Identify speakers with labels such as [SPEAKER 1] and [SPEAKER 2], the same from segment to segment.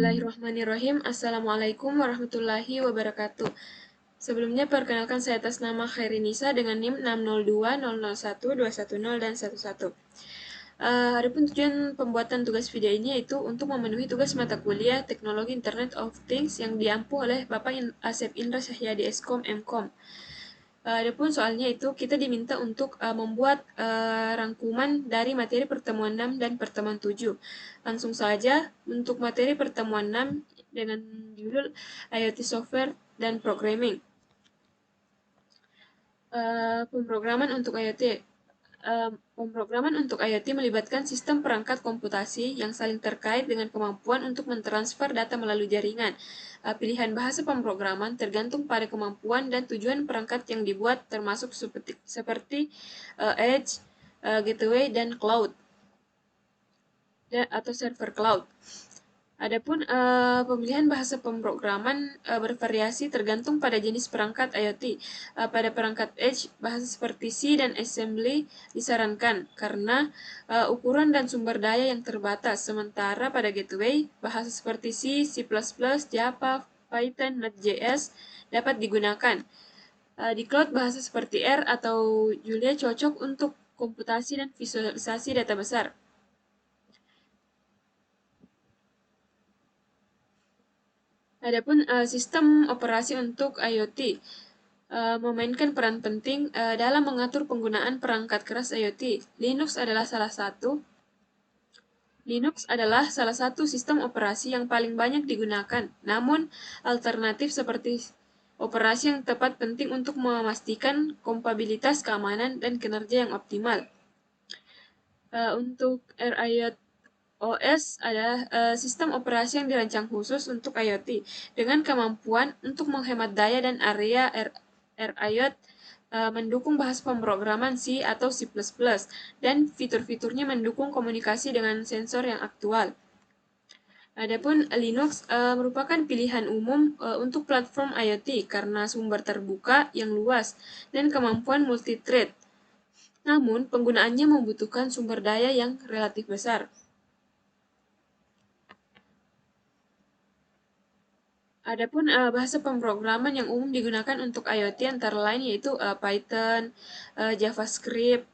[SPEAKER 1] Bismillahirrahmanirrahim. Assalamualaikum warahmatullahi wabarakatuh. Sebelumnya perkenalkan saya atas nama Khairinisa dengan NIM 602001210 dan 11. Adapun tujuan pembuatan tugas video ini yaitu untuk memenuhi tugas mata kuliah Teknologi Internet of Things yang diampu oleh Bapak Asep Indra Syahyadi Eskom Mkom. Adapun soalnya itu kita diminta untuk membuat rangkuman dari materi pertemuan 6 dan pertemuan 7. Langsung saja untuk materi pertemuan 6 dengan judul IoT Software dan Programming. Pemrograman untuk IoT. Pemrograman untuk IoT melibatkan sistem perangkat komputasi yang saling terkait dengan kemampuan untuk mentransfer data melalui jaringan. Pilihan bahasa pemrograman tergantung pada kemampuan dan tujuan perangkat yang dibuat, termasuk seperti edge, gateway, dan cloud atau server cloud. Adapun pemilihan bahasa pemrograman bervariasi tergantung pada jenis perangkat IoT. Pada perangkat Edge, bahasa seperti C dan Assembly disarankan karena ukuran dan sumber daya yang terbatas. Sementara pada Gateway, bahasa seperti C, C++, Java, Python, Node.js dapat digunakan. Di cloud, bahasa seperti R atau Julia cocok untuk komputasi dan visualisasi data besar. Adapun sistem operasi untuk IoT memainkan peran penting dalam mengatur penggunaan perangkat keras IoT. Linux adalah salah satu sistem operasi yang paling banyak digunakan. Namun, alternatif seperti operasi yang tepat penting untuk memastikan kompatibilitas, keamanan, dan kinerja yang optimal. Untuk RIoT OS adalah sistem operasi yang dirancang khusus untuk IoT dengan kemampuan untuk menghemat daya dan area. RIoT mendukung bahasa pemrograman C atau C++ dan fitur-fiturnya mendukung komunikasi dengan sensor yang aktual. Adapun Linux merupakan pilihan umum untuk platform IoT karena sumber terbuka yang luas dan kemampuan multi-thread. Namun, penggunaannya membutuhkan sumber daya yang relatif besar. Adapun bahasa pemrograman yang umum digunakan untuk IoT antara lain yaitu Python, JavaScript,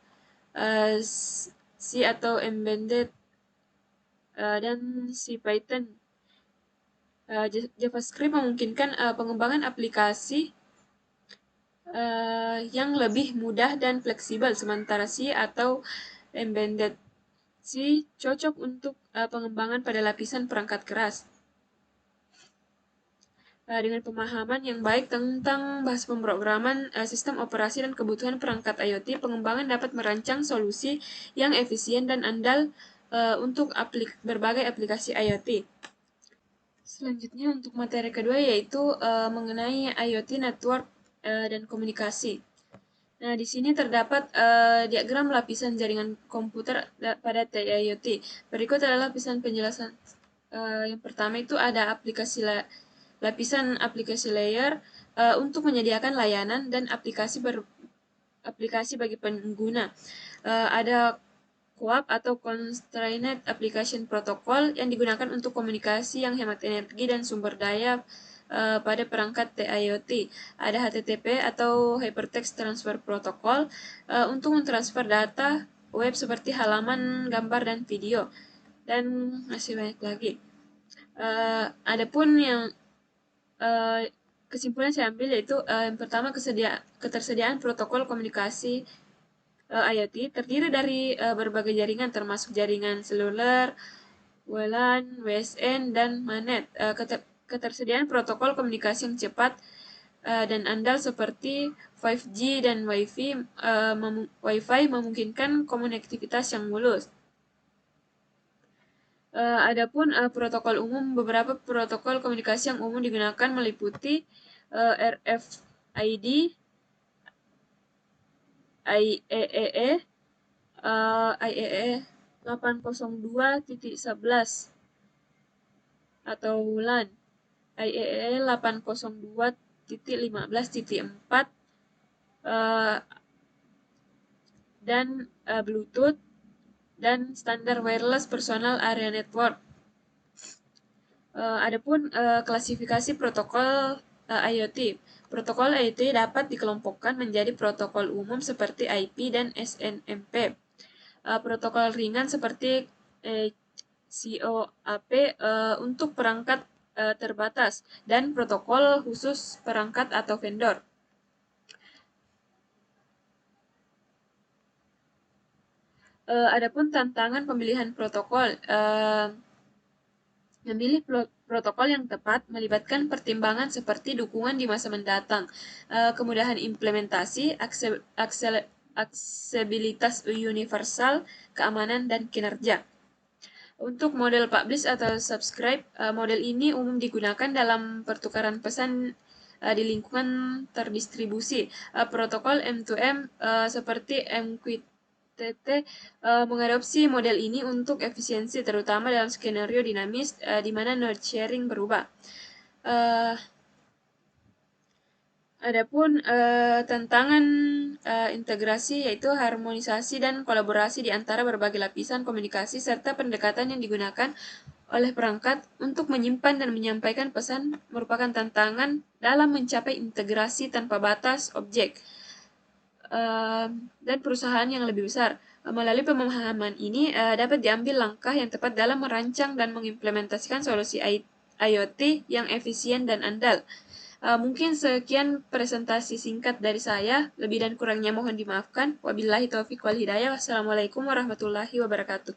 [SPEAKER 1] C atau Embedded, dan C Python. JavaScript memungkinkan pengembangan aplikasi yang lebih mudah dan fleksibel, sementara C atau Embedded C cocok untuk pengembangan pada lapisan perangkat keras. Dengan pemahaman yang baik tentang bahasa pemrograman, sistem operasi, dan kebutuhan perangkat IoT, pengembangan dapat merancang solusi yang efisien dan andal untuk berbagai aplikasi IoT. Selanjutnya untuk materi kedua yaitu mengenai IoT network dan komunikasi. Nah, di sini terdapat diagram lapisan jaringan komputer pada IoT. Berikut adalah lapisan penjelasan. Yang pertama itu ada lapisan aplikasi layer untuk menyediakan layanan dan aplikasi bagi pengguna. Ada CoAP atau Constrained Application Protocol yang digunakan untuk komunikasi yang hemat energi dan sumber daya pada perangkat IoT. Ada HTTP atau Hypertext Transfer Protocol untuk mentransfer data web seperti halaman, gambar, dan video. Dan masih banyak lagi. Adapun yang kesimpulan saya ambil yaitu yang pertama ketersediaan protokol komunikasi IoT terdiri dari berbagai jaringan termasuk jaringan seluler, WLAN, WSN, dan MANET. Ketersediaan protokol komunikasi yang cepat dan andal seperti 5G dan Wi-Fi memungkinkan konektivitas yang mulus. Adapun protokol umum, beberapa protokol komunikasi yang umum digunakan meliputi RFID, IEEE, IEEE 802.11 atau LAN, IEEE 802.15.4 dan Bluetooth dan standar wireless personal area network. Adapun klasifikasi protokol IoT. Protokol IoT dapat dikelompokkan menjadi protokol umum seperti IP dan SNMP. Protokol ringan seperti COAP untuk perangkat terbatas dan protokol khusus perangkat atau vendor. Adapun tantangan pemilihan protokol. Memilih protokol yang tepat melibatkan pertimbangan seperti dukungan di masa mendatang, kemudahan implementasi, aksesibilitas universal, keamanan, dan kinerja. Untuk model publish atau subscribe, model ini umum digunakan dalam pertukaran pesan di lingkungan terdistribusi. Protokol M2M seperti MQTT mengadopsi model ini untuk efisiensi, terutama dalam skenario dinamis di mana node sharing berubah. Adapun tantangan integrasi yaitu harmonisasi dan kolaborasi di antara berbagai lapisan komunikasi serta pendekatan yang digunakan oleh perangkat untuk menyimpan dan menyampaikan pesan merupakan tantangan dalam mencapai integrasi tanpa batas objek dan perusahaan yang lebih besar. Melalui pemahaman ini dapat diambil langkah yang tepat dalam merancang dan mengimplementasikan solusi IoT yang efisien dan andal. Mungkin sekian presentasi singkat dari saya. Lebih dan kurangnya mohon dimaafkan. Wabillahi taufiq wal hidayah. Wassalamualaikum warahmatullahi wabarakatuh.